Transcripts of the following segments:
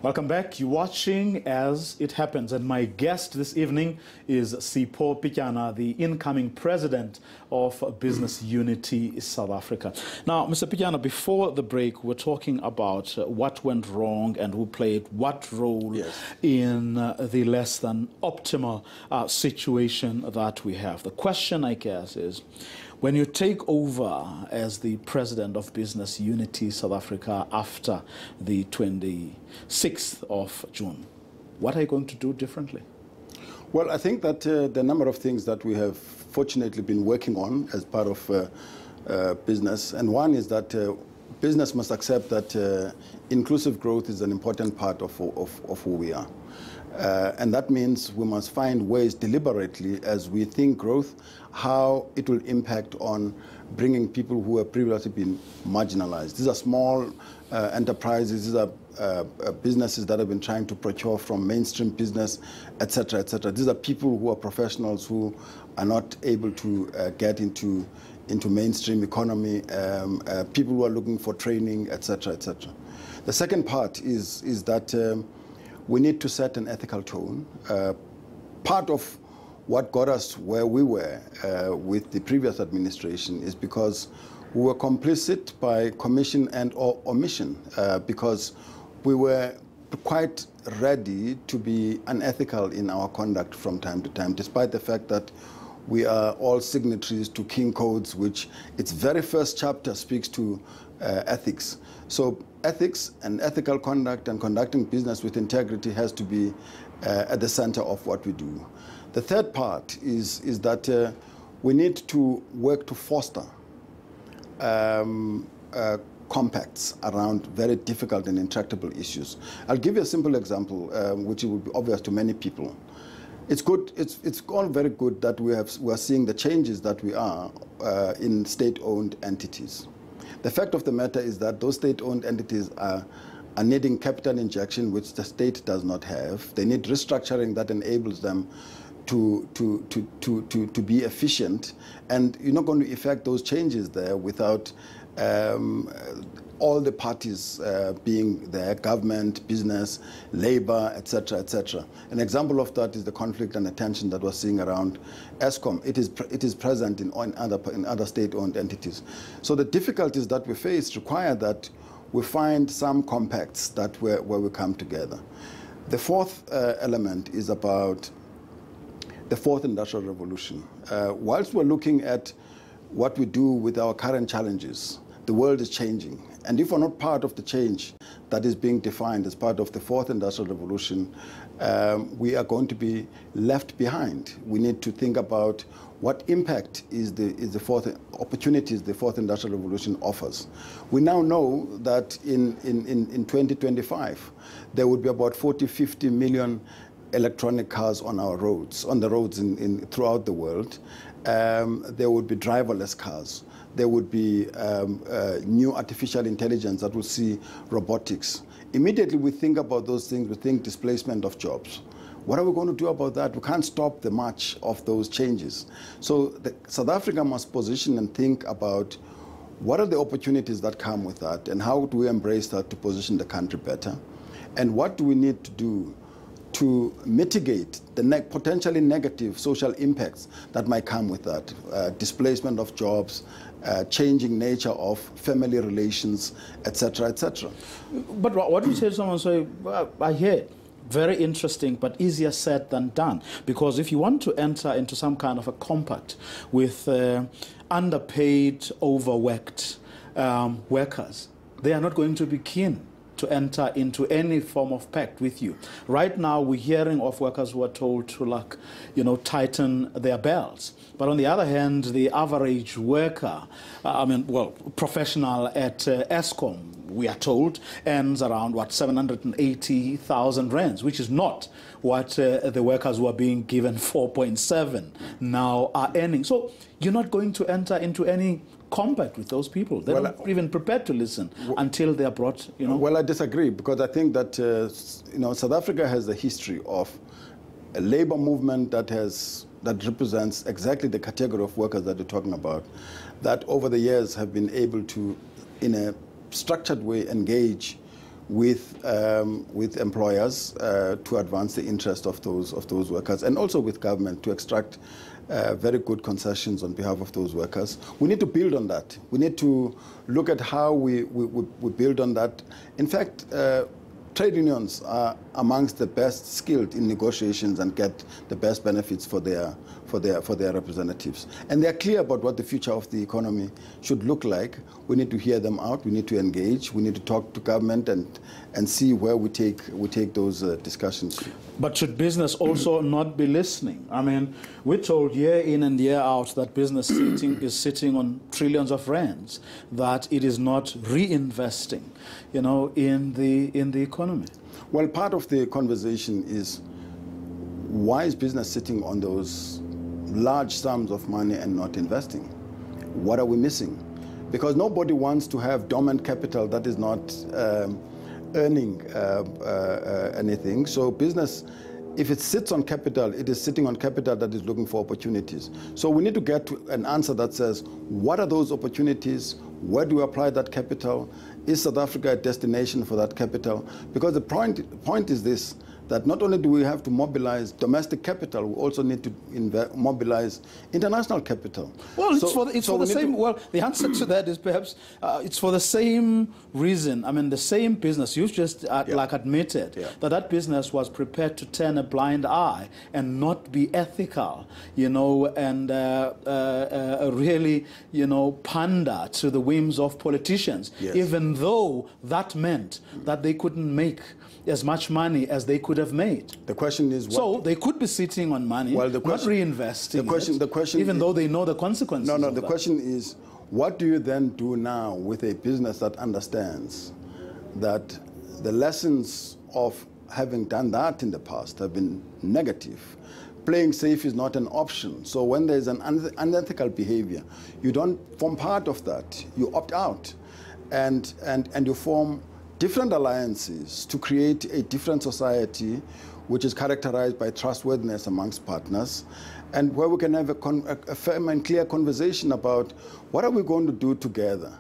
Welcome back. You're watching As It Happens, and my guest this evening is Sipho Pityana, the incoming president of Business Unity South Africa. Now, Mr. Pityana, before the break, we're talking about what went wrong and who played what role in the less than optimal situation that we have. The question, I guess, is, when you take over as the president of Business Unity South Africa after the 26th of June, what are you going to do differently? Well, I think that the number of things that we have fortunately been working on as part of business, and one is that business must accept that inclusive growth is an important part of who we are. And that means we must find ways deliberately as we think growth, how it will impact on bringing people who have previously been marginalized. These are small enterprises, these are businesses that have been trying to procure from mainstream business, etc., etc. These are people who are professionals who are not able to get into mainstream economy, people who are looking for training, etc., etc. The second part is that we need to set an ethical tone. Part of what got us where we were with the previous administration is because we were complicit by commission and or omission, because we were quite ready to be unethical in our conduct from time to time, despite the fact that we are all signatories to King Codes, which its very first chapter speaks to ethics. So ethics and ethical conduct and conducting business with integrity has to be at the center of what we do. The third part is that we need to work to foster compacts around very difficult and intractable issues. I'll give you a simple example, which will be obvious to many people. It's good. It's all very good that we are seeing the changes that we are in state-owned entities. The fact of the matter is that those state-owned entities are needing capital injection, which the state does not have. They need restructuring that enables them to be efficient, and you're not going to effect those changes there without all the parties being there, government, business, labor, etc., etc. An example of that is the conflict and the tension that we're seeing around Eskom. It is present in other state-owned entities. So the difficulties that we face require that we find some compacts that where we come together. The fourth element is about the fourth industrial revolution. Whilst we're looking at what we do with our current challenges, the world is changing. And if we're not part of the change that is being defined as part of the fourth industrial revolution, we are going to be left behind. We need to think about what impact is the fourth opportunities the fourth industrial revolution offers. We now know that in 2025, there would be about 40-50 million electronic cars on our roads, throughout the world. There would be driverless cars. There would be new artificial intelligence that will see robotics. Immediately we think about those things, we think displacement of jobs. What are we going to do about that? We can't stop the march of those changes. So South Africa must position and think about what are the opportunities that come with that, and how do we embrace that to position the country better? And what do we need to do to mitigate the potentially negative social impacts that might come with that, displacement of jobs, changing nature of family relations, etc., etc. But what you said, someone say, well, I hear it. Very interesting, but easier said than done. Because if you want to enter into some kind of a compact with underpaid, overworked workers, they are not going to be keen to enter into any form of pact with you. Right now, we're hearing of workers who are told to, like, tighten their belts. But on the other hand, the average worker, professional at Eskom, we are told, earns around, 780,000 rands, which is not what the workers who are being given 4.7 now are earning. So you're not going to enter into any compact with those people. They're not even prepared to listen until they are brought, Well, I disagree, because I think that, South Africa has a history of a labor movement that represents exactly the category of workers that you're talking about, that over the years have been able to, in a structured way, engage with employers to advance the interest of those workers, and also with government to extract very good concessions on behalf of those workers. We need to build on that. We need to look at how we build on that. In fact, trade unions are amongst the best skilled in negotiations and get the best benefits for their representatives. And they're clear about what the future of the economy should look like. We need to hear them out. We need to engage. We need to talk to government and see where we take those discussions. But should business also not be listening? I mean, we're told year in and year out that business is sitting on trillions of rands, that it is not reinvesting, you know, in the economy. Well, part of the conversation is, why is business sitting on those large sums of money and not investing? What are we missing? Because nobody wants to have dormant capital that is not earning anything. So business, if it sits on capital, it is sitting on capital that is looking for opportunities. So we need to get to an answer that says, what are those opportunities? Where do we apply that capital? Is South Africa a destination for that capital? Because the point is this, that not only do we have to mobilize domestic capital, we also need to mobilize international capital. Well, the answer to that is perhaps it's for the same reason. I mean, the same business. You've just like admitted that business was prepared to turn a blind eye and not be ethical, you know, and really, you know, pander to the whims of politicians, even though that meant that they couldn't make as much money as they could have made. The question is, so they could be sitting on money, not reinvesting. The question, even though they know the consequences. No. The question is, what do you then do now with a business that understands that the lessons of having done that in the past have been negative? Playing safe is not an option. So when there's an unethical behavior, you don't form part of that. You opt out, and you form different alliances to create a different society which is characterized by trustworthiness amongst partners, and where we can have a firm and clear conversation about what are we going to do together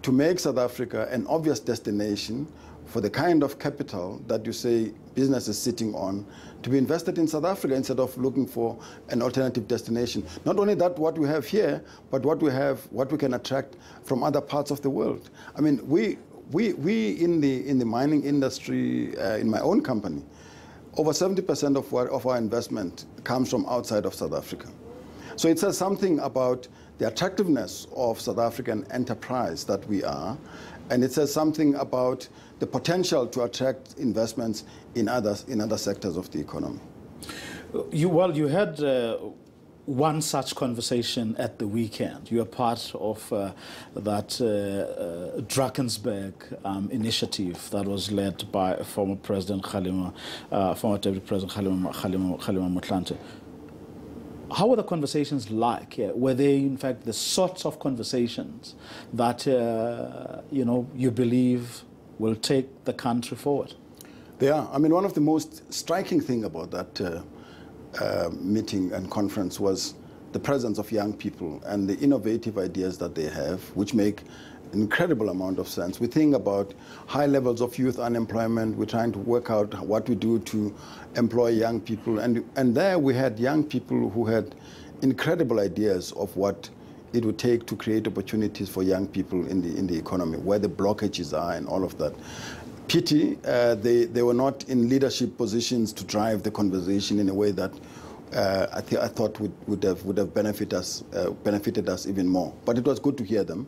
to make South Africa an obvious destination for the kind of capital that you say business is sitting on, to be invested in South Africa instead of looking for an alternative destination. Not only that, what we have here, but what we can attract from other parts of the world. I mean, we in the mining industry, in my own company, over 70% of our investment comes from outside of South Africa. So it says something about the attractiveness of South African enterprise that we are, and it says something about the potential to attract investments in other sectors of the economy. You had one such conversation at the weekend. You are part of that Drakensberg initiative that was led by former President former Deputy President Kgalema Motlanthe. How were the conversations like? Were they, in fact, the sorts of conversations that you know, you believe will take the country forward? They are. I mean, one of the most striking things about that meeting and conference was the presence of young people and the innovative ideas that they have, which make an incredible amount of sense. We think about high levels of youth unemployment. We're trying to work out what we do to employ young people. And there we had young people who had incredible ideas of what it would take to create opportunities for young people in the economy, where the blockages are and all of that. Pity, they were not in leadership positions to drive the conversation in a way that I thought would have benefited us even more. But it was good to hear them.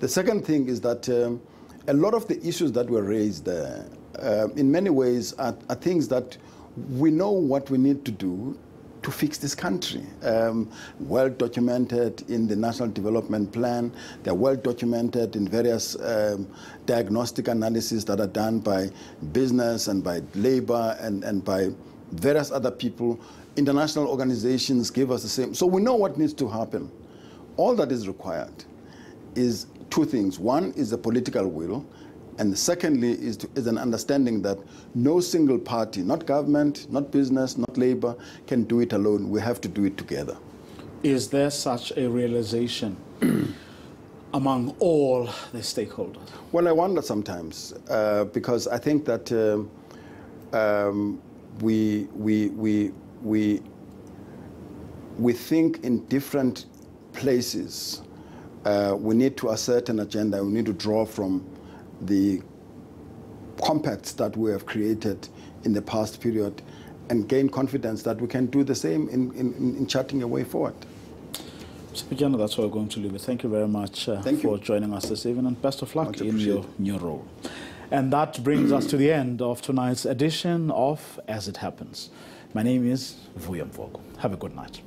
The second thing is that a lot of the issues that were raised there, in many ways, are things that we know what we need to do to fix this country. Well documented in the National Development Plan. They're well documented in various diagnostic analyses that are done by business and by labor and by various other people. International organizations give us the same. So we know what needs to happen. All that is required is two things. One is the political will, and secondly is an understanding that no single party, not government, not business, not labor, can do it alone. We have to do it together. Is there such a realization among all the stakeholders? Well, I wonder sometimes because I think that we think in different places. We need to assert an agenda. We need to draw from the compacts that we have created in the past period and gain confidence that we can do the same in charting a way forward. Mr. Pityana, that's where we're going to leave it. Thank you very much for joining us this evening, and best of luck in your new role. And that brings us to the end of tonight's edition of As It Happens. My name is Vuyo Mvoko. Have a good night.